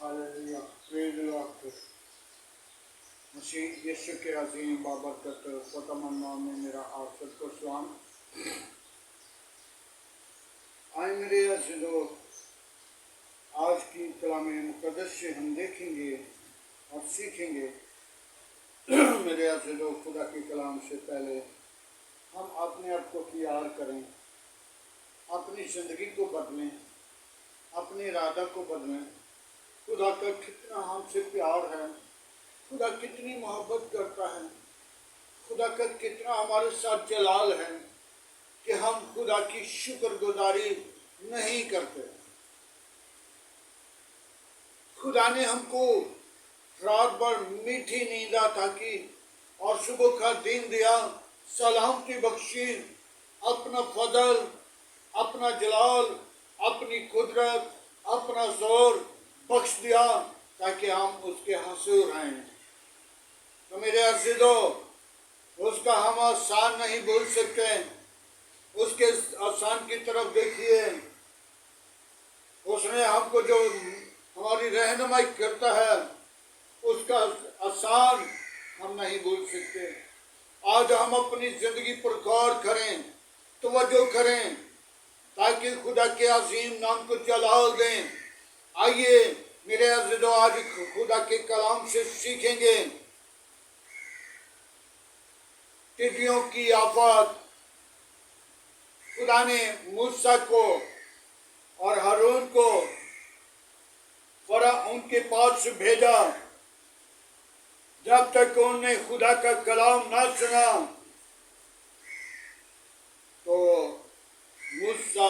Hallelujah, praise the Lord. मसीह यीशु के अजीम बाबरकत ख़ुदावंद नाम में मेरा आप सबको सलाम। आए मेरे अज़ीज़ों, आज की कलाम मुक़द्दस से हम देखेंगे और सीखेंगे। मेरे अज़ीज़ों, खुदा की कलाम से पहले हम अपने आप को तैयार करें, अपनी ज़िंदगी को बदलें, अपने इरादा को बदलें। खुदा का कितना हमसे प्यार है, खुदा कितनी मोहब्बत करता है, खुदा का कितना हमारे साथ जलाल है कि हम खुदा की शुक्रगुजारी नहीं करते। खुदा ने हमको रात भर मीठी नींद अता की और सुबह का दिन दिया, सलामती बख्शी, अपना फजल, अपना जलाल, अपनी कुदरत, अपना जोर बख्श दिया ताकि हम उसके हसूर आए। तो मेरे अज़ीज़ों, उसका हम आसान नहीं भूल सकते। उसके आसान की तरफ देखिए, उसने हमको जो हमारी रहनुमाई करता है, उसका आसान हम नहीं भूल सकते। आज हम अपनी ज़िंदगी पर गौर करें, तवज्जो करें, ताकि खुदा के अजीम नाम को जलाल दें। आइए मेरे अज़ीज़ों, आज खुदा के कलाम से सीखेंगे टिड्डियों की आफत। खुदा ने मूसा को और हारून को उनके पास से भेजा। जब तक उन्होंने खुदा का कलाम ना सुना तो मूसा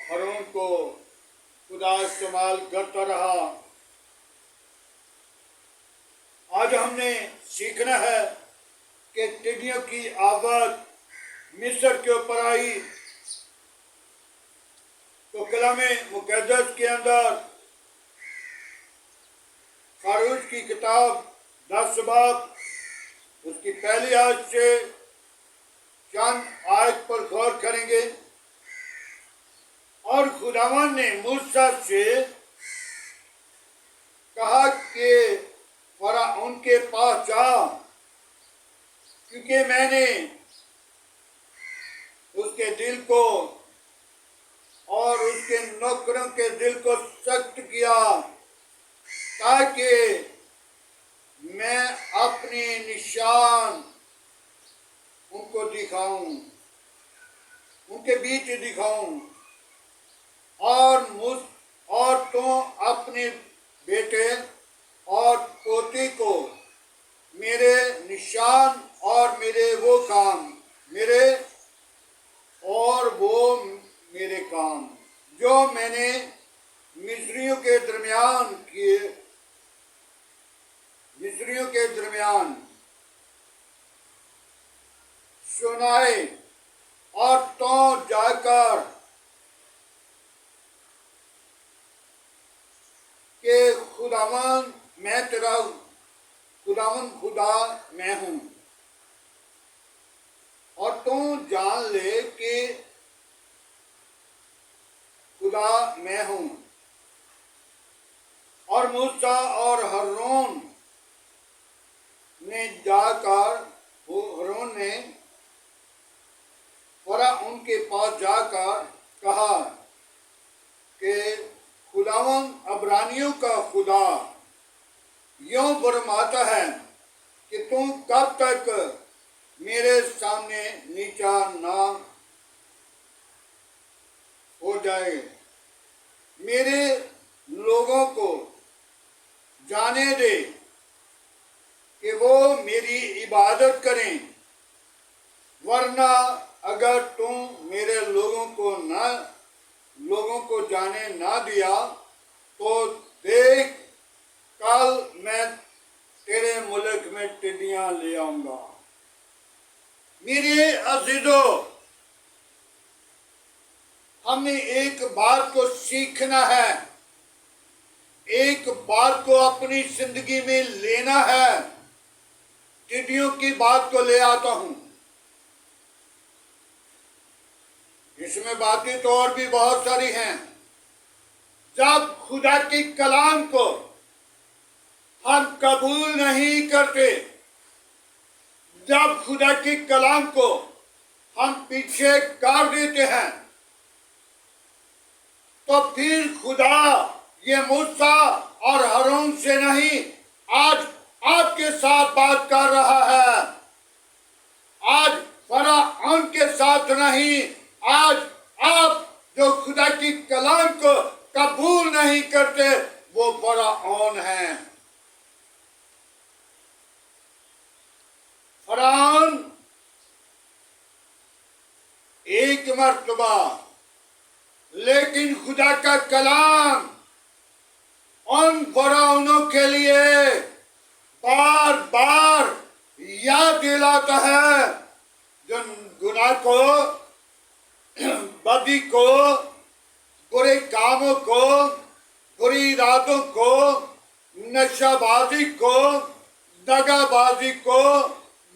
हारून को खुदा इस्तेमाल करता रहा। आज हमने सीखना है कि टिड्डियों की आफत मिस्र के ऊपर आई तो कलामे मुक़द्दस के अंदर फारूज की किताब 10 बाब उसकी पहली आयत से चंद आयत पर गौर करेंगे। और खुदावन ने मूसा से कहा कि फ़िरौन के पास जा, क्योंकि मैंने उसके दिल को और उसके नौकरों के दिल को सख्त किया ताकि मैं अपने निशान उनको दिखाऊं, उनके बीच दिखाऊं। और तुम अपने बेटे और पोते को मेरे निशान और मेरे वो काम मेरे काम जो मैंने मिस्रियों के दरमियान सुनाए। और तो जाकर कि खुदावन मैं तेरा खुदावन खुदा मैं हूँ, और तू जान ले कि खुदा मैं हूँ। और मूसा और हारून ने जाकर हारून ने फ़िरौन के पास जाकर कहा कि खुदावन अब्रानियों का खुदा यूं फरमाता है कि तुम कब तक मेरे सामने नीचा ना हो जाए। मेरे लोगों को जाने दे कि वो मेरी इबादत करें, वरना अगर तुम मेरे लोगों को जाने ना दिया तो देख, कल मैं तेरे मुल्क में टिड्डियां ले आऊंगा। मेरे अज़ीज़ों, हमने एक बात को सीखना है, एक बात को अपनी जिंदगी में लेना है। टिड्डियों की बात को ले आता हूं। इसमें बातें तो और भी बहुत सारी हैं, जब खुदा की कलाम को हम कबूल नहीं करते, जब खुदा की कलाम को हम पीछे कर देते हैं, तो फिर खुदा ये मूसा और हारून से नहीं, आज आपके साथ बात कर रहा है। आज फराउन के साथ नहीं, आज आप जो खुदा की कलाम को कबूल नहीं करते, वो फराउन हैं। फराउन एक मर्तबा, लेकिन खुदा का कलाम उन फराउनों के लिए बार बार याद दिलाता है जो गुनाह को, बदी को, बुरे कामों को, बुरी इरादों को, नशाबाजी को, दगाबाजी को,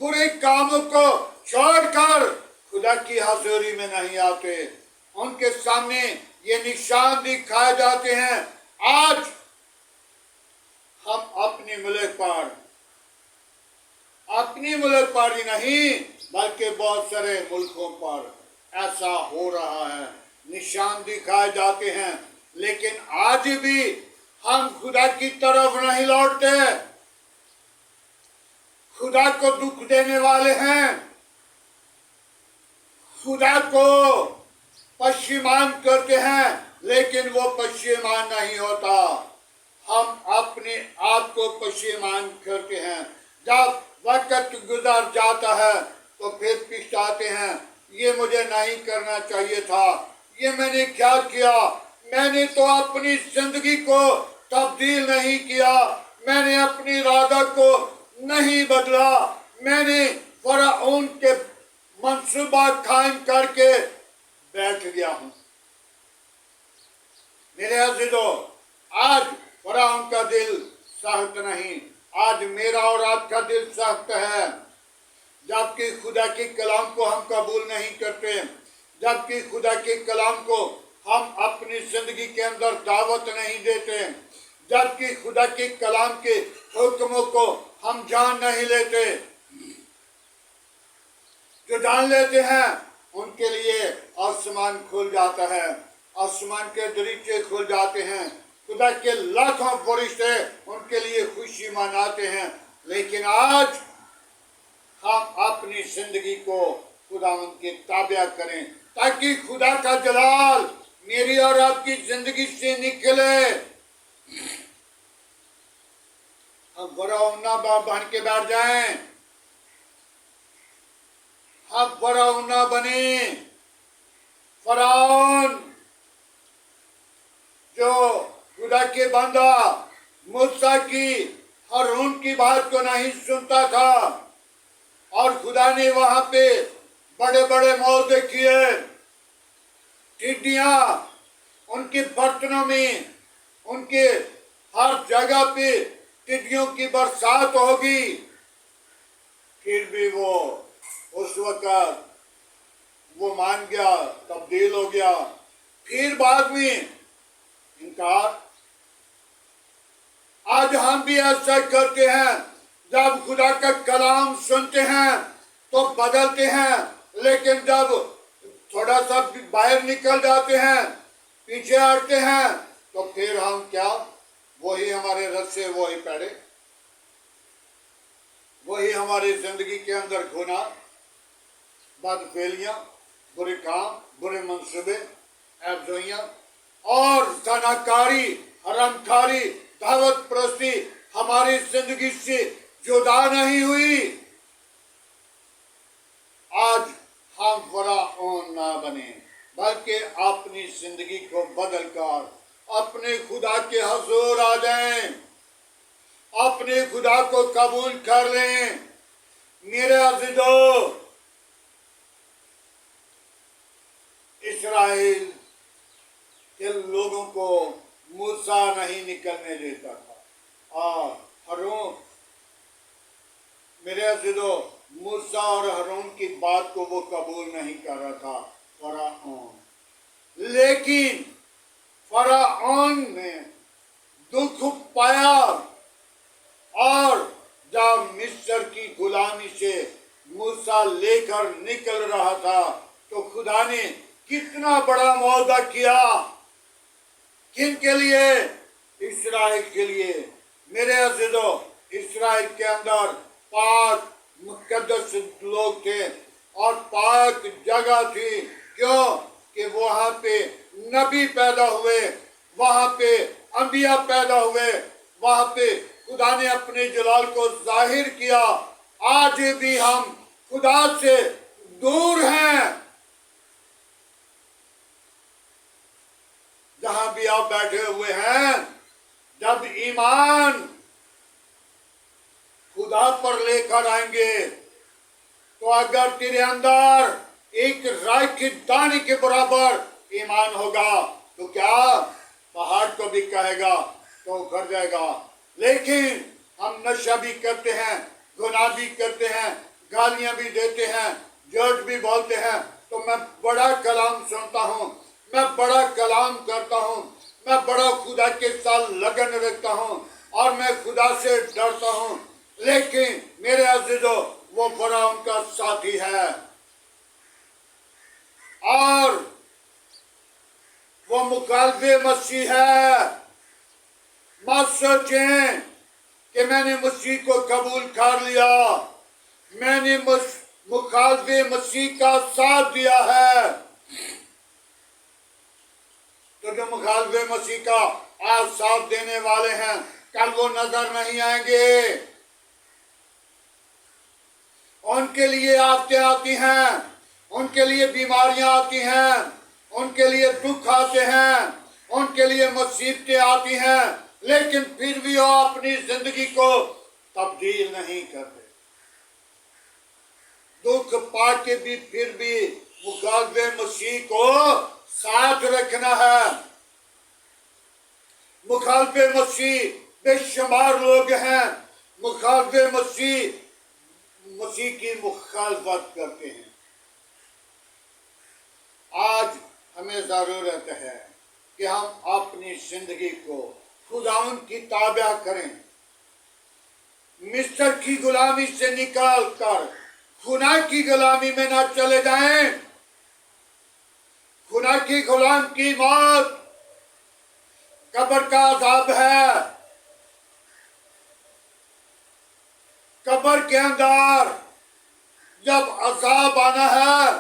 बुरे कामों को छोड़कर खुदा की हजूरी में नहीं आते। उनके सामने ये निशान दिखाए जाते हैं। आज हम अपनी मुल्क पर, अपनी मुल्क पर ही नहीं बल्कि बहुत सारे मुल्कों पर ऐसा हो रहा है, निशान दिखाए जाते हैं, लेकिन आज भी हम खुदा की तरफ नहीं लौटते। खुदा को दुख देने वाले हैं, खुदा को पश्चिमान करते हैं, लेकिन वो पश्चिमान नहीं होता। हम अपने आप को पश्चिमान करते हैं। जब वक्त गुजर जाता है तो फिर पछताते हैं, ये मुझे नहीं करना चाहिए था, ये मैंने क्या किया, मैंने तो अपनी जिंदगी को तब्दील नहीं किया, मैंने अपनी इरादा को नहीं बदला, मैंने फराउन के मंसूबा कायम करके बैठ गया हूं। मेरे अज़ीज़ों, आज फराउन का दिल सख्त नहीं, आज मेरा और आपका दिल सख्त है। जबकि खुदा की कलाम को हम कबूल नहीं करते, जबकि खुदा के कलाम को हम अपनी जिंदगी के अंदर दावत नहीं देते, जबकि खुदा के कलाम के हुक्मों को हम जान नहीं लेते। जो जान लेते हैं उनके लिए आसमान खुल जाता है, आसमान के दरीचे खुल जाते हैं, खुदा के लाखों फरिश्ते उनके लिए खुशी मनाते हैं। लेकिन आज हम अपनी जिंदगी को खुदा के ताबे करें, ताकि खुदा का जलाल मेरी और आपकी जिंदगी से निकले। हम फराउन ना बन के बैठ जाएं, हम फराउन ना बने। फराउन जो खुदा के बंदा मूसा की, हारून की बात को नहीं सुनता था, और खुदा ने वहां पे बड़े बड़े मौजे किए। टिड्डियां उनके बर्तनों में, उनके हर जगह पे टिड्डियों की बरसात होगी, फिर भी वो उस वक्त वो मान गया, तब्दील हो गया। फिर बाद में इनकार। आज हम भी ऐसा करते हैं, जब खुदा का कलाम सुनते हैं तो बदलते हैं, लेकिन जब थोड़ा सा बाहर निकल जाते हैं, पीछे हटते हैं, तो फिर हम क्या, वही हमारे रस्से, वही पैड़े, वही हमारी जिंदगी के अंदर गुनाह, बदफेलियां, बुरे काम, बुरे मंसूबे, एबजोइयां और ज़नाकारी, हरामखारी, दावत परस्ती हमारी जिंदगी से जुदा नहीं हुई। आज हम फराउन ना बने, बल्कि अपनी जिंदगी को बदलकर अपने खुदा के हुजूर आ जाएं, अपने खुदा को कबूल कर लें। मेरे अज़ीज़ों, इस्राएल के लोगों को मूसा नहीं निकलने देता था, और हारून, मेरे अज़ीज़ों, मूसा और हारून की बात को वो कबूल नहीं कर रहा था फराउन। लेकिन फराओन ने दुख पाया और जब मिस्र की गुलामी से मूसा लेकर निकल रहा था तो खुदा ने कितना बड़ा वादा किया। किन के लिए? इस्राएल के लिए। मेरे अज़ीज़ों, इस्राएल के अंदर पाक मुकद्दस लोग थे और पाक जगह थी। क्यों? कि वहां पे नबी पैदा हुए, वहां पे अंबिया पैदा हुए, वहां पे खुदा ने अपने जलाल को जाहिर किया। आज भी हम खुदा से दूर हैं। जहां भी आप बैठे हुए हैं, जब ईमान खुदा पर लेकर आएंगे तो अगर तेरे अंदर एक राई के दाने के बराबर ईमान होगा तो क्या पहाड़ को भी कहेगा तो उखड़ जाएगा। लेकिन हम नशा भी करते हैं, गुनाह भी करते हैं, गालियां भी देते हैं, झूठ भी बोलते हैं। तो मैं बड़ा कलाम सुनता हूँ, मैं बड़ा कलाम करता हूँ, मैं बड़ा खुदा के साथ लगन रखता हूँ और मैं खुदा से डरता हूँ। लेकिन मेरे अज़ीज़ों, वो फराउन का साथी है और वो मुखालिफे मसीह है। मत सोचें कि मैंने मसीह को कबूल कर लिया, मैंने मुखालिफे मसीह का साथ दिया है। तो जो मुखालिफे मसीह का आज साथ देने वाले हैं, कल वो नजर नहीं आएंगे। उनके लिए आफतें आती हैं, उनके लिए बीमारियां आती हैं, उनके लिए दुख आते हैं, उनके लिए मुसीबतें आती हैं, लेकिन फिर भी वो अपनी जिंदगी को तब्दील नहीं करते। दुख पाके भी फिर भी मुखालिफे मसीह को साथ रखना है। मुखालिफे मसीह बेशुमार लोग हैं, मुखालिफे मसीह की मुखालफत करते हैं। आज हमें जरूरत है कि हम अपनी जिंदगी को खुदावन की ताबा करें, मिस्र की गुलामी से निकाल कर खुदा की गुलामी में ना चले जाएं। खुदा की गुलाम की मौत कब्र का अज़ाब है। कब्र के अंदर जब अज़ाब आना है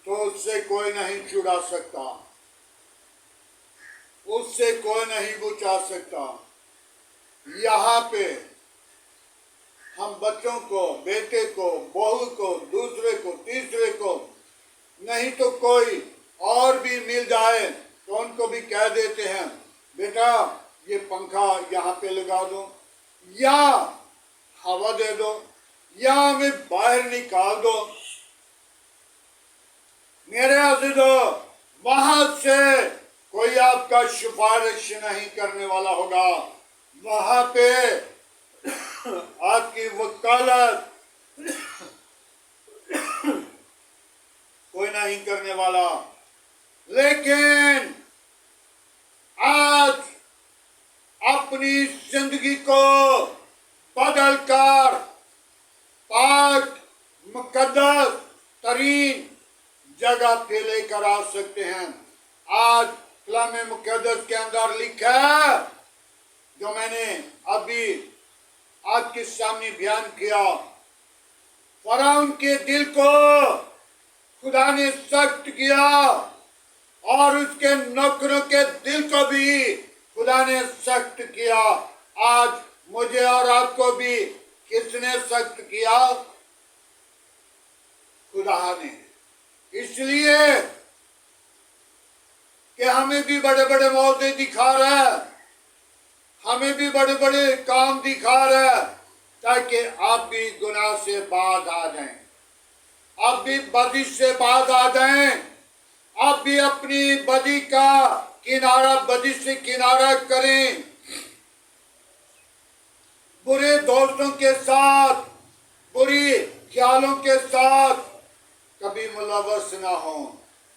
तो उससे कोई नहीं छुड़ा सकता, उससे कोई नहीं बचा सकता। यहाँ पे हम बच्चों को, बेटे को, बहू को, दूसरे को, तीसरे को, नहीं तो कोई और भी मिल जाए तो उनको भी कह देते हैं, बेटा ये पंखा यहाँ पे लगा दो, या हवा दे दो, या हमें बाहर निकाल दो। मेरे अज़ीज़ों, वहां से कोई आपका सिफारिश नहीं करने वाला होगा। वहां पे आपकी वकालत कोई नहीं करने वाला। लेकिन आज अपनी जिंदगी को बदलकर पाक मुकद्दस तरीन जगह पे लेकर आ सकते हैं। आज कलाम मुकद्दस के अंदर लिखा है, जो मैंने अभी आपके सामने बयान किया, फराउन के दिल को खुदा ने सख्त किया और उसके नौकरों के दिल को भी खुदा ने सख्त किया। आज मुझे और आपको भी किसने सख्त किया? खुदा ने। इसलिए कि हमें भी बड़े बड़े मौके दिखा रहा है, हमें भी बड़े बड़े काम दिखा रहा है, ताकि आप भी गुनाह से बाज आ जाएं, आप भी बदी से बाज आ जाएं, आप भी अपनी बदी का किनारा, बदी से किनारा करें। बुरे दोस्तों के साथ, बुरी ख्यालों के साथ कभी मुलव्वस ना हो,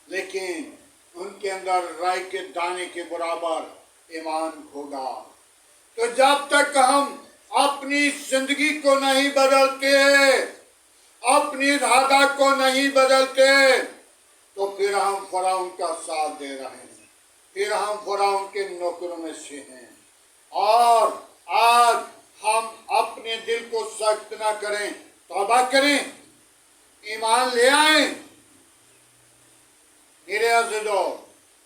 लेकिन उनके अंदर राई के दाने के बराबर ईमान होगा। तो जब तक हम अपनी जिंदगी को नहीं बदलते, अपनी इरादा को नहीं बदलते, तो फिर हम फराउन का साथ दे रहे हैं, फिर हम फराउन के नौकरों में से हैं। और आज हम अपने दिल को सख्त ना करें, तौबा करें, ईमान ले आए। मेरे अज़ीज़ों,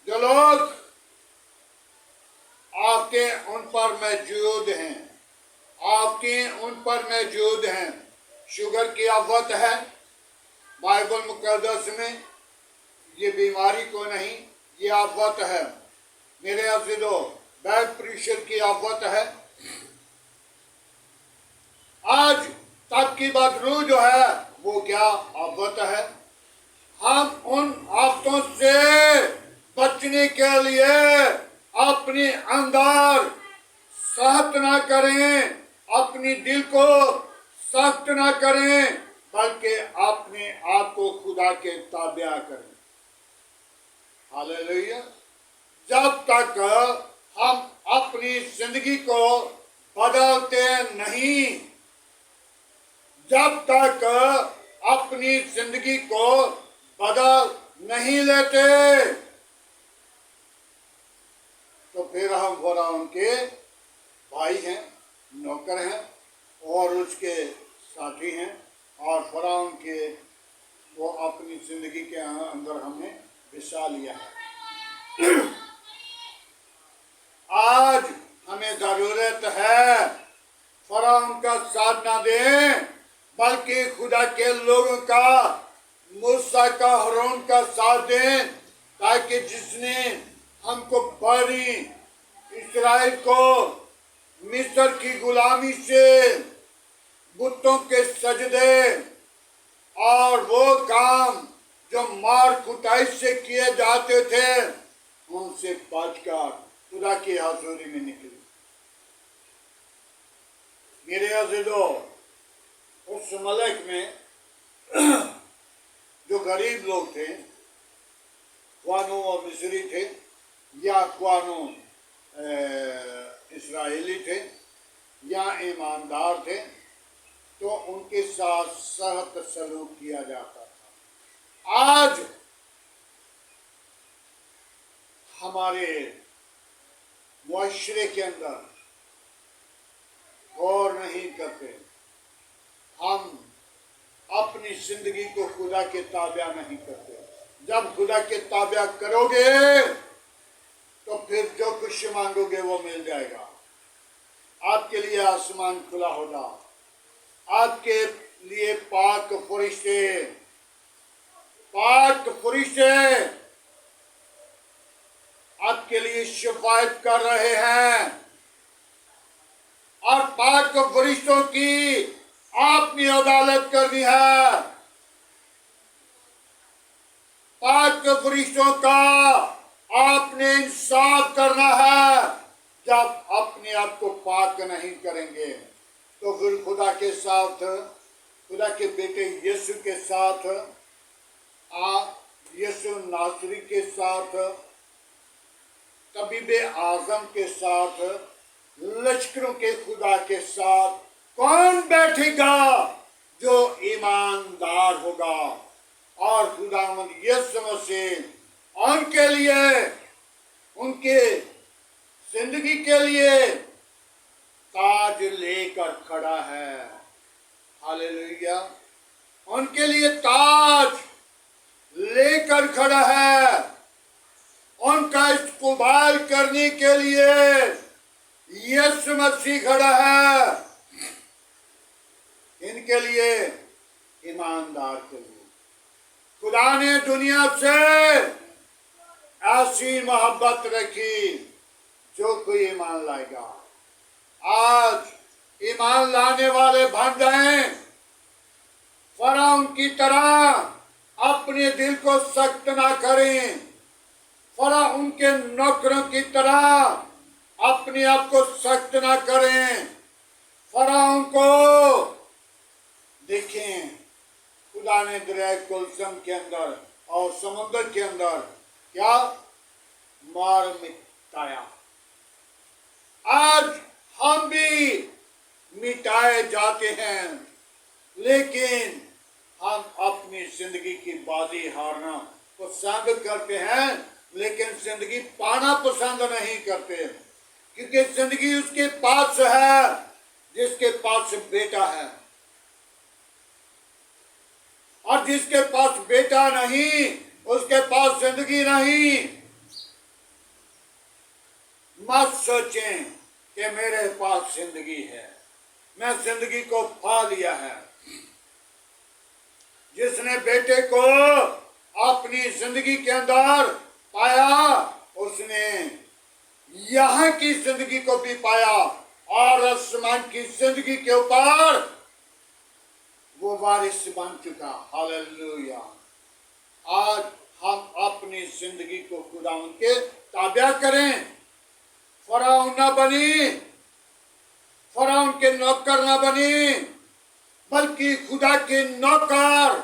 जो लोग आपके उन पर मौजूद हैं, आपके उन पर मौजूद हैं, शुगर की आफत है, बाइबल मुकद्दस में ये बीमारी को नहीं, ये आफत है। मेरे अज़ीज़ों, ब्लड प्रेशर की आफत है। आज तक की बदलू जो है वो क्या आफत है। हम उन आफतों से बचने के लिए अपने अंदर सख्त ना करें, अपनी दिल को सख्त ना करें, बल्कि अपने आप को खुदा के ताबिया करें। हालेलुया। जब तक हम अपनी जिंदगी को बदलते नहीं, जब तक अपनी जिंदगी को बदल नहीं लेते, तो फिर हम फराउन के भाई हैं, नौकर हैं और उसके साथी हैं, और फराउन के वो अपनी जिंदगी के अंदर हमने हिस्सा लिया है। आज हमें जरूरत है फराउन का साथ ना दें, बल्कि खुदा के लोगों का, मूसा का, हारून का साथ दें, ताकि जिसने हमको बड़ी इस्राएल को मिस्र की गुलामी से, बुतों के सजदे और वो काम जो मार कुटाई से किए जाते थे, उनसे बचकर खुदा की हाज़ुरी में निकले। मेरे अज़ीज़ों, उस मलक में जो गरीब लोग थे, ख्वानो और मिस्री थे, या ख्वानो इस्राएली थे, या ईमानदार थे, तो उनके साथ सख्त सलूक किया जाता था। आज हमारे मुआशरे के अंदर गौर नहीं करते, हम अपनी जिंदगी को खुदा के ताबिया नहीं करते। जब खुदा के ताबिया करोगे तो फिर जो कुछ मांगोगे वो मिल जाएगा। आपके लिए आसमान खुला होगा, आपके लिए पाक फरिश्ते आपके लिए शिफायत कर रहे हैं, और पाक फरिश्तों की आपने अदालत करनी है। पाक फरिश्तों का आपने इंसाफ करना है। जब अपने आप को पाक नहीं करेंगे तो फिर खुदा के साथ, खुदा के बेटे यीशु के साथ, यीशु नासरी के साथ, तबीबे आजम के साथ, लश्करों के खुदा के साथ कौन बैठेगा जो ईमानदार होगा। और खुदावंद यीशु मसीह उनके लिए, उनके जिंदगी के लिए ताज लेकर खड़ा है। हालेलुया। उनके लिए ताज लेकर खड़ा है। उनका इस्तकबाल करने के लिए यीशु मसीह खड़ा है। इनके लिए, ईमानदार के लिए खुदा ने दुनिया से ऐसी मोहब्बत रखी, जो कोई ईमान लाएगा। आज ईमान लाने वाले बन जाएं, फराउन की तरह अपने दिल को सख्त ना करें, फराउन के नौकरों की तरह अपने आप को सख्त ना करें। फराउन को देखें, खुदा ने दरिया कुलसम के अंदर और समुद्र के अंदर क्या? मार मिटाया। आज हम भी मिटाए जाते हैं, लेकिन हम अपनी जिंदगी की बाजी हारना पसंद करते हैं, लेकिन जिंदगी पाना पसंद नहीं करते, क्योंकि जिंदगी उसके पास है जिसके पास बेटा है, और जिसके पास बेटा नहीं उसके पास जिंदगी नहीं। मत सोचें कि मेरे पास जिंदगी है, मैं जिंदगी को पा लिया है। जिसने बेटे को अपनी जिंदगी के अंदर पाया, उसने यहाँ की जिंदगी को भी पाया, और आसमान की जिंदगी के ऊपर वो वारिस बन चुका। हालेलुया। आज हम अपनी जिंदगी को खुदावंद के ताबे करें। फराउन ना बनी, फराउन के नौकर ना बनी, बल्कि खुदा के नौकर,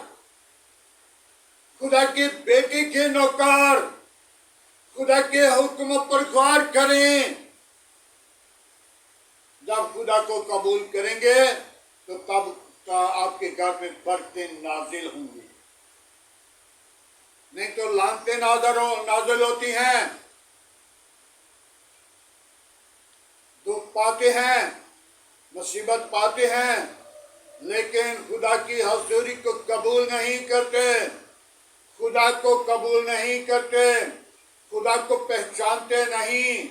खुदा के बेटे के नौकर, खुदा के हुक्म पर गौर करें। जब खुदा को कबूल करेंगे तो तब आपके घर में बरकतें नाजिल होंगी, नहीं तो लानतें नाजिल होती हैं, दुख पाते हैं, मुसीबत पाते हैं, लेकिन खुदा की हजूरी को कबूल नहीं करते, खुदा को कबूल नहीं करते, खुदा को पहचानते नहीं,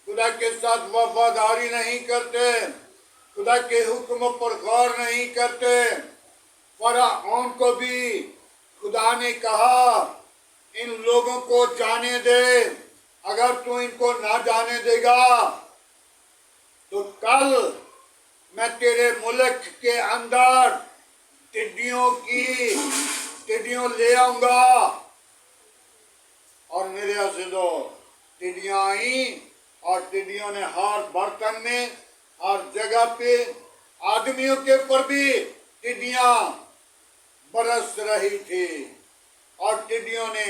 खुदा के साथ वफादारी नहीं करते, खुदा के हुक्म पर गौर नहीं करते। फराउन को भी खुदा ने कहा, इन लोगों को जाने दे, अगर तू इनको ना जाने देगा तो कल मैं तेरे मुल्क के अंदर टिड्डियों ले आऊंगा। और मेरे अज़ीज़ों, टिड्डियां आई, और टिड्डियों ने हर बर्तन में, हर जगह पे, आदमियों के ऊपर भी टिड्डियां बरस रही थी, और टिड्डियों ने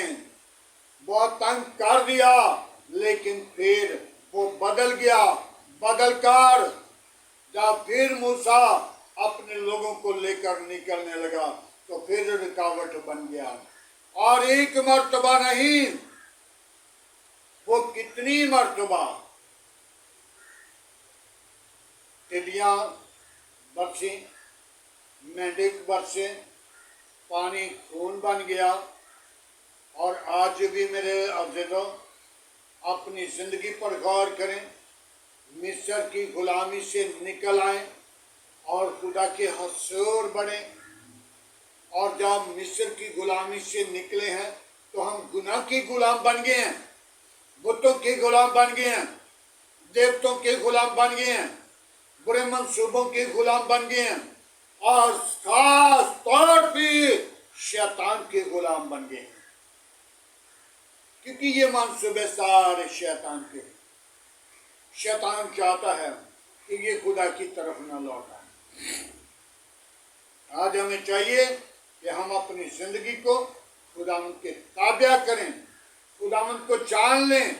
बहुत तंग कर दिया। लेकिन फिर वो बदल गया, बदलकर जब फिर मूसा अपने लोगों को लेकर निकलने लगा तो फिर रुकावट बन गया। और एक मर्तबा नहीं, वो कितनी मर्तबा टिड्डियां बरसी, मेंढक बरसे, पानी खून बन गया। और आज भी मेरे अज़ीज़ों, अपनी जिंदगी पर गौर करें, मिस्र की गुलामी से निकल आए और खुदा के हसूर बने। और जब मिस्र की गुलामी से निकले हैं तो हम गुनाह के गुलाम बन गए हैं, बुतों के गुलाम बन गए हैं, देवतों के गुलाम बन गए हैं, बुरे मंसूबों के गुलाम बन गए हैं, और खास तौर पे शैतान के गुलाम बन गए हैं, क्योंकि ये मंसूबे सारे शैतान के। शैतान चाहता है कि ये खुदा की तरफ न लौटा। आज हमें चाहिए कि हम अपनी जिंदगी को खुदावंद के ताबे करें, खुदावंद को जान लें,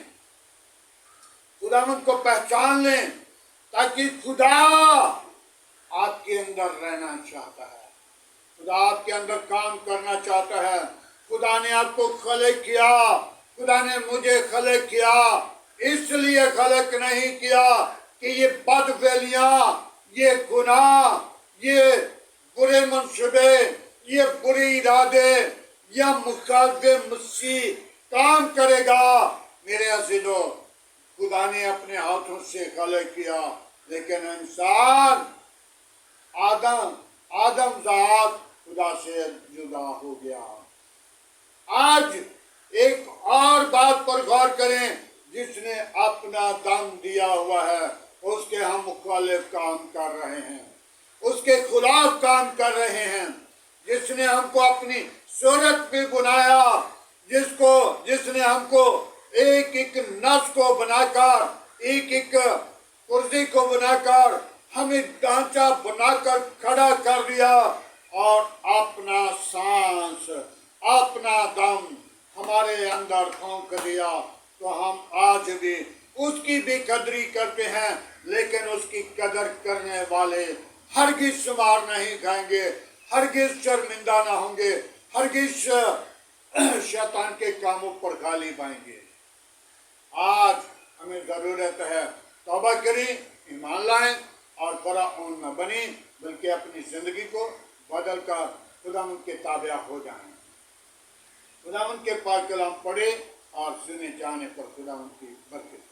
खुदावंद को पहचान लें, ताकि खुदा आपके अंदर रहना चाहता है, खुदा आपके अंदर काम करना चाहता है। खुदा ने आपको खलक किया, खुदा ने मुझे खलक किया, इसलिए खलक नहीं किया कि ये बदफेलियां, ये गुनाह, ये बुरे मंसूबे, ये बुरे इरादे या मुखालफे मुझसे काम करेगा। मेरे अज़ीज़ों, खुदा ने अपने हाथों से खलक किया, लेकिन इंसान आदम ज़ात खुदा से जुदा हो गया। आज एक और बात पर गौर करें, जिसने अपना दम दिया हुआ है उसके हम मुखालिफ काम कर रहे हैं, उसके खिलाफ काम कर रहे हैं। जिसने हमको अपनी सूरत पे बनाया, जिसने हमको एक एक नस को बनाकर, एक एक कुर्सी को बनाकर, हमें ढांचा बनाकर खड़ा कर दिया, और अपना सांस, अपना दम हमारे अंदर ठोंक दिया, तो हम आज भी उसकी भी कदरी करते हैं, लेकिन उसकी कदर करने वाले हरगिज मार नहीं खाएंगे, हरगिज शर्मिंदा ना होंगे, हरगिज शैतान के कामों पर गाली पाएंगे। आज हमें जरूरत है तौबा करें, ईमान लाएं और फ़िरौन न बने, बल्कि अपनी जिंदगी को बदल कर खुदावंद के ताबिया हो जाएं। खुदावंद के पाक कलाम पढ़े और सुने जाने पर खुदावंद की बरकत।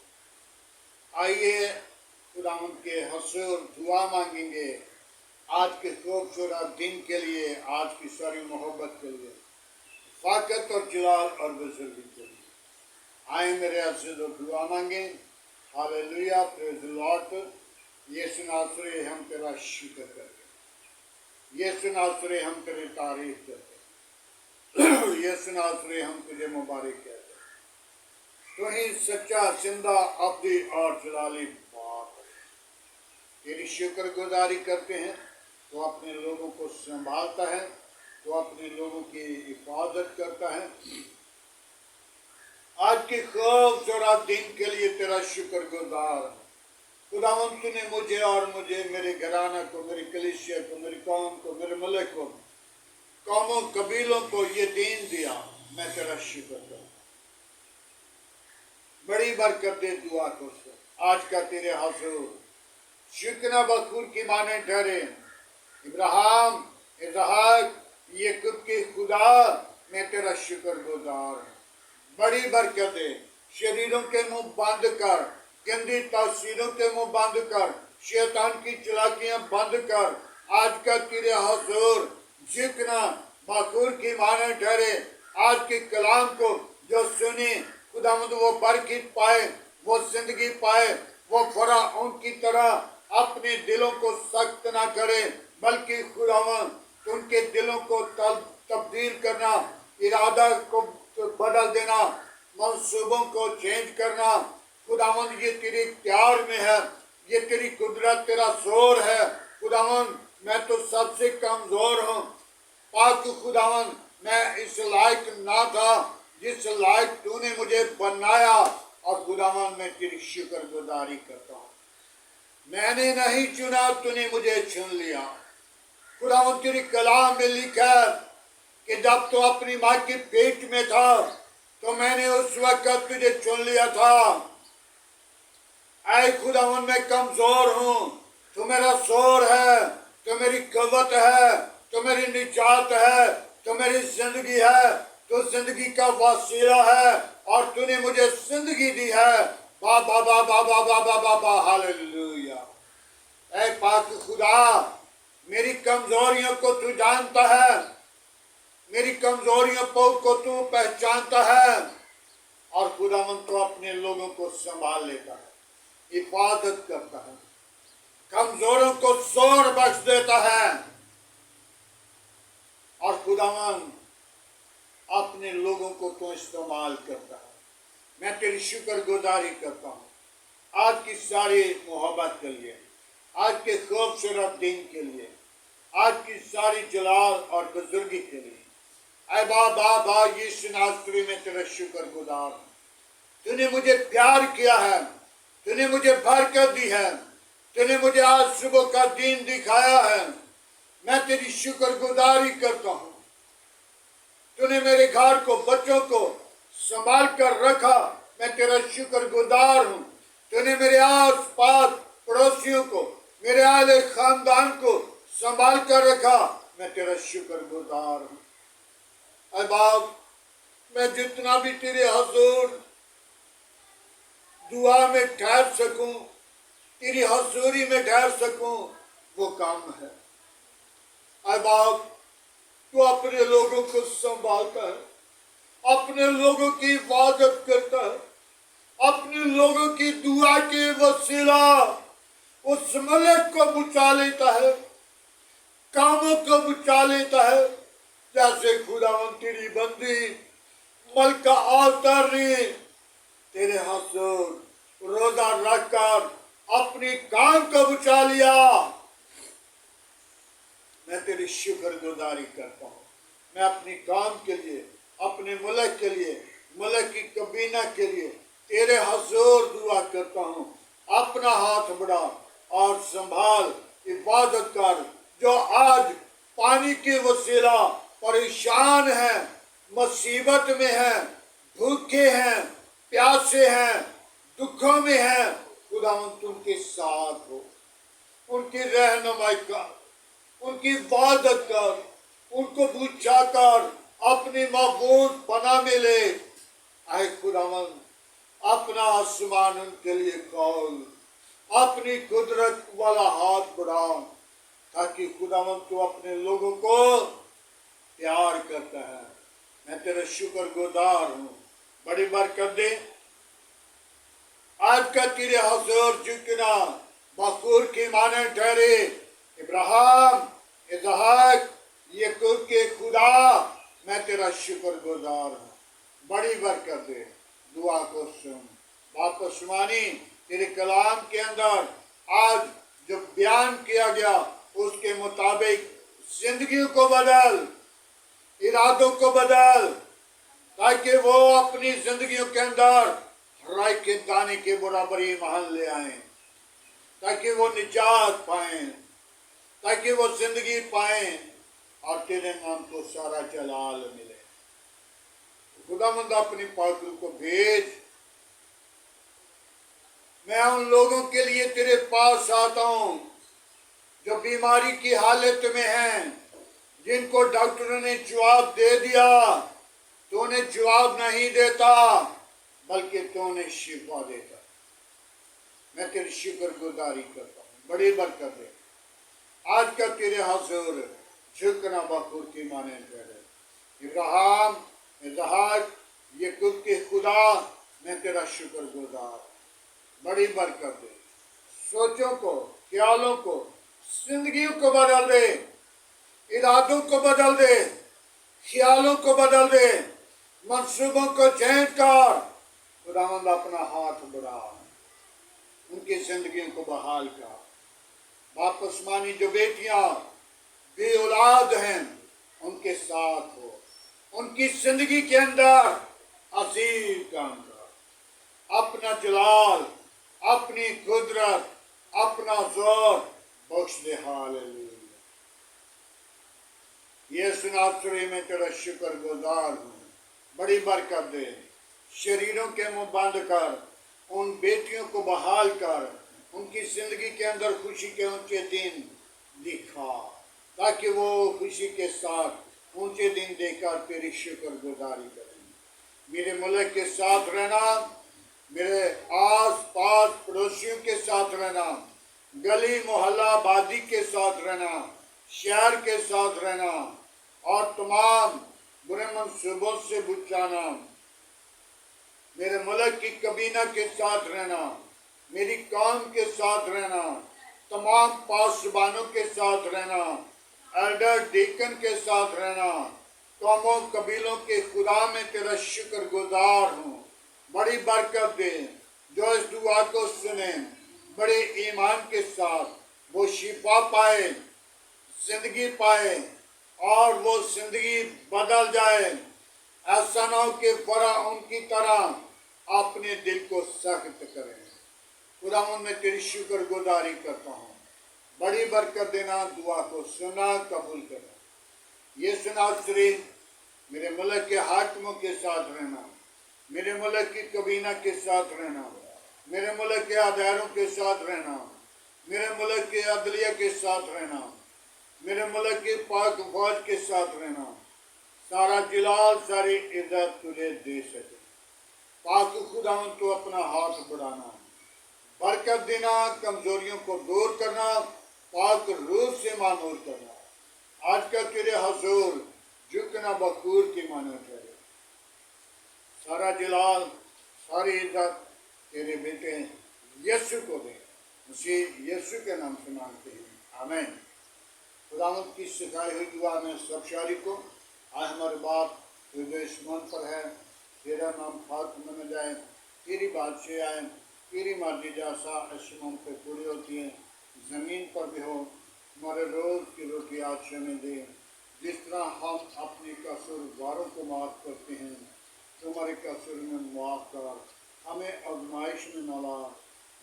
आइए खुदावंद के हसूर दुआ मांगेंगे आज के खूबसूरत दिन के लिए, आज की सारी मोहब्बत के लिए, फाकत और जलाल और बुजुर्गी के लिए। आए मेरे अज़ीज़ों, दुआ मांगे। Hallelujah, praise the Lord. Yeshu नासरी हम तेरा शुक्र करते हैं, यीशु नासरी हम तेरी तारीफ करते हैं, यीशु नासरी हम तुझे मुबारक कहते हैं। तो ही सच्चा जिंदा अब्दी और जलाली बात है। तेरी शुक्रगुजारी करते हैं तो अपने लोगों को संभालता है, तो अपने लोगों की हिफाजत करता है। आज के खूबसूरत दिन के लिए तेरा शुक्रगुजार। खुदावंद तूने मुझे और मेरे घराना को, मेरी कलीसिया को, मेरी कौम को, मेरे मुल्क को, कौमों कबीलों को ये दीन दिया। मैं तेरा शुक्र करता हूँ। बड़ी बरकत दे दुआ को आज का तेरे हुजूर शुक्र बखूर की माने ठहरे। इब्राहिम, इसहाक, याकूब के खुदा, मैं तेरा शुक्रगुजार हूँ। बड़ी बरकत है। शरीरों के मुंह बंद कर, गंदी तासीरों के मुंह बंद कर, शैतान की चालाकियां बंद कर। आज का तेरे हुजूर जितना बखूर की माने ठहरे। आज के कलाम को जो सुने खुदावंद वो बरकत पाए, वो जिंदगी पाए, वो फ़िरौन की तरह अपने दिलों को सख्त ना करे, बल्कि खुदावंद उनके दिलों को तब्दील करना, इरादा को बदल देना, मंसूबों को चेंज करना। खुदावंद ये तेरे इख्तियार में है, ये तेरी कुदरत, तेरा जोर है। खुदावंद मैं तो सबसे कमजोर हूँ। पाक खुदावंद मैं इस लायक ना था जिस लायक तूने मुझे बनाया, और खुदावंद मैं तेरी शुक्रगुजारी करता हूँ। मैंने नहीं चुना, तूने मुझे चुन लिया। खुदावंद तेरी कलाम में लिखा कि जब तू अपनी माँ के पेट में था तो मैंने उस वक्त तुझे चुन लिया था। ऐ खुदावंद मैं कमजोर हूँ, तू मेरा जोर है, तू मेरी कुव्वत है, तू मेरी निजात है, तू मेरी जिंदगी है, तू जिंदगी का वसीला है, और तूने मुझे जिंदगी दी है। बाबा बाबा बाबा बाबा बा हालेलुया। ऐ पाक खुदा, मेरी कमजोरियों को तू जानता है, मेरी कमजोरियों को तू पहचानता है, और खुदावंद तो अपने लोगों को संभाल लेता है, हिफाजत करता है, कमजोरों को जोर बख्श देता है, और खुदावंद अपने लोगों को तो इस्तेमाल करता है। मैं तेरी शुक्रगुजारी करता हूँ आज की सारी मोहब्बत के लिए, आज के खूबसूरत दिन के लिए, आज की सारी जलाल और बुजुर्गी के लिए। ऐ बाबा यीशु नासरी में तेरा शुक्रगुजार हूँ। तूने मुझे प्यार किया है, तूने मुझे बरकत दी है, तूने मुझे आज सुबह का दिन दिखाया है। मैं तेरी शुक्रगुजारी करता हूँ। तूने मेरे घर को, बच्चों को संभाल कर रखा, मैं तेरा शुक्रगुजार हूँ। तूने मेरे आस पास पड़ोसियों को, मेरे आले खानदान को संभाल कर रखा, मैं तेरा शुक्रगुजार हूँ। ऐ बाप, मैं जितना भी तेरे हुजूर दुआ में ठहर सकूं, तेरी हजूरी में ठहर सकूं, वो काम है। ऐ बाप, तू अपने लोगों को संभालता है, अपने लोगों की हिफाजत करता है, अपने लोगों की दुआ के वसीला उस मलक को बचा लेता है, कामों को बचा लेता है। जैसे खुदावंद तेरी बंदी मलका आतर ने तेरे हुजूर रोजा रखकर अपनी काम को बचा लिया। मैं तेरी शुक्रगुजारी करता हूँ। मैं अपनी काम के लिए, अपने मुल्क के लिए, मुल्क की कबीना के लिए तेरे हुजूर दुआ करता हूँ। अपना हाथ बढ़ा और संभाल, इबादत कर। जो आज पानी के वसीला परेशान है, मुसीबत में है, भूखे हैं, प्यासे हैं, दुखों में हैं, खुदावंद उनके साथ हो, उनकी रहनुमाई कर, उनकी इबादत कर, उनको पूछा कर, अपनी महबूब पना में ले आए। खुदावंद अपना आसमान उनके लिए खोल, अपनी कुदरत वाला हाथ बढ़ा, ताकि खुदावंद तू अपने लोगों को प्यार करता है। मैं तेरा शुक्रगुजार हूँ। बड़ी बरकत दे। आज का तेरे हुजूर झुकना बखूर की माने ठहरे। इब्राहिम, इसहाक, याकूब के खुदा, मैं तेरा शुक्रगुजार हूँ। बड़ी बरकत दे। दुआ को सुन। वापस मानी तेरे कलाम के अंदर आज जो बयान किया गया उसके मुताबिक जिंदगी को बदल, इरादों को बदल, ताकि वो अपनी जिंदगियों के अंदर राय के दाने के बराबरी ईमान ले आए, ताकि वो निजात पाए, ताकि वो जिंदगी पाए और तेरे नाम को सारा जलाल मिले। खुदावंद अपनी पाक रूह को भेज। मैं उन लोगों के लिए तेरे पास आता हूँ जो बीमारी की हालत में हैं, जिनको डॉक्टरों ने जवाब दे दिया, तो उन्हें जवाब नहीं देता, बल्कि तो उन्हें शिफा देता। मैं तेरी शुक्रगुजारी करता हूँ। बड़ी बरकत है। आज का तेरे हुजूर झुकना बखूर की माने ठहरे। इब्राहिम, इसहाक, याकूब के खुदा, मैं तेरा शुक्रगुजार। बड़ी बरकत दे। सोचों को, ख्यालों को, जिंदगियों को बदल दे, इरादों को बदल दे, ख्यालों को बदल दे, मंसूबों को चेंज कर। खुदावंद अपना हाथ बढ़ा, उनकी जिंदगियों को बहाल कर। वापस मानी जो बेटियां बे औलाद हैं, उनके साथ हो, उनकी जिंदगी के अंदर अजीब काम कर। अपना जलाल, अपनी कुदरत, अपना जोर बख्श दे। हालेलुया। यीशु नासरी में तेरा शुक्रगुजार हूँ। बड़ी बरकत दे। शरीरों के मुंह बंद कर, उन बेटियों को बहाल कर, उनकी जिंदगी के अंदर खुशी के ऊंचे दिन दिखा, ताकि वो खुशी के साथ ऊंचे दिन देकर तेरी शुक्रगुजारी करें। मेरे मुल्क के साथ रहना, मेरे आस पास पड़ोसियों के साथ रहना, गली मोहल्ला आबादी के साथ रहना, शहर के साथ रहना और तमाम बुरे मंसूबों से बचाना। मेरे मुल्क की कबीना के साथ रहना, मेरी कौम के साथ रहना, तमाम पासबानों के साथ रहना, एल्डर डीकन के साथ रहना। कौमों कबीलों के खुदा में तेरा शुक्रगुजार हूँ। बड़ी बरकत दे। जो इस दुआ को सुने, बड़े ईमान के साथ वो शिफा पाए, जिंदगी पाए और वो जिंदगी बदल जाए। ऐसा ना हो कि फरा उनकी तरह अपने दिल को सख्त करें। खुदावंद मैं तेरी शुक्रगुजारी करता हूँ। बड़ी बरकत देना। दुआ को सुना, कबूल करना। ये नासरी मेरे मुल्क के हाकिमों के साथ रहना, मेरे मुल्क की कबीना के साथ रहना, मेरे मुल्क के अदारों के साथ रहना, मेरे मुल्क के अदलिया के साथ रहना, मेरे मुल्क के पाक फौज के साथ रहना। सारा जलाल, सारी इज्जत तुझे दे सके। पाक खुदावंद तो अपना हाथ बढ़ाना, बरकत देना, कमजोरियों को दूर करना, पाक रूह से मामूर करना। आज का तेरे हुजूर झुकना बखूर की मानो ठहरे। सारा जलाल, सारी इज्जत तेरे बेटे यीशु को दे। उसी यीशु के नाम से मांगते हैं, आमीन। खुदावंद की सिखाई हुई दुआ में सब शारी को आज हमारे बाप देश मन पर है। तेरा नाम खात्मा में जाए, तेरी बादशाह आए, तेरी मर्जी जैसा आसमान पे पूरी होती है, ज़मीन पर भी हो। हमारे रोज़ की रोटी आज हमें दे, जिस तरह हम अपने कसूरवारों को माफ़ करते हैं, तुम्हारे कसूर में माफ़ कर, हमें आजमाइश में न ला,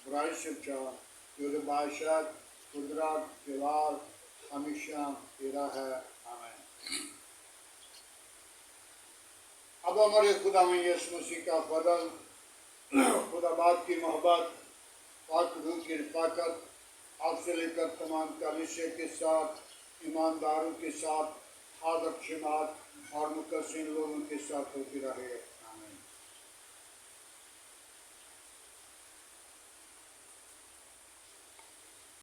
बुराई से बचा, क्योंकि बादशाह कुदरत जलाल हमेशा तेरा है। आमीन। अब हमारे खुदा में यीशु मसीह का फजल, खुदा बाप की मोहब्बत, पाक रूह की रफ़ाकत आपसे लेकर तमाम कलीसिया के साथ, ईमानदारों के साथ, हादर शनात और मुकस्सिन लोगों के साथ होती रहे।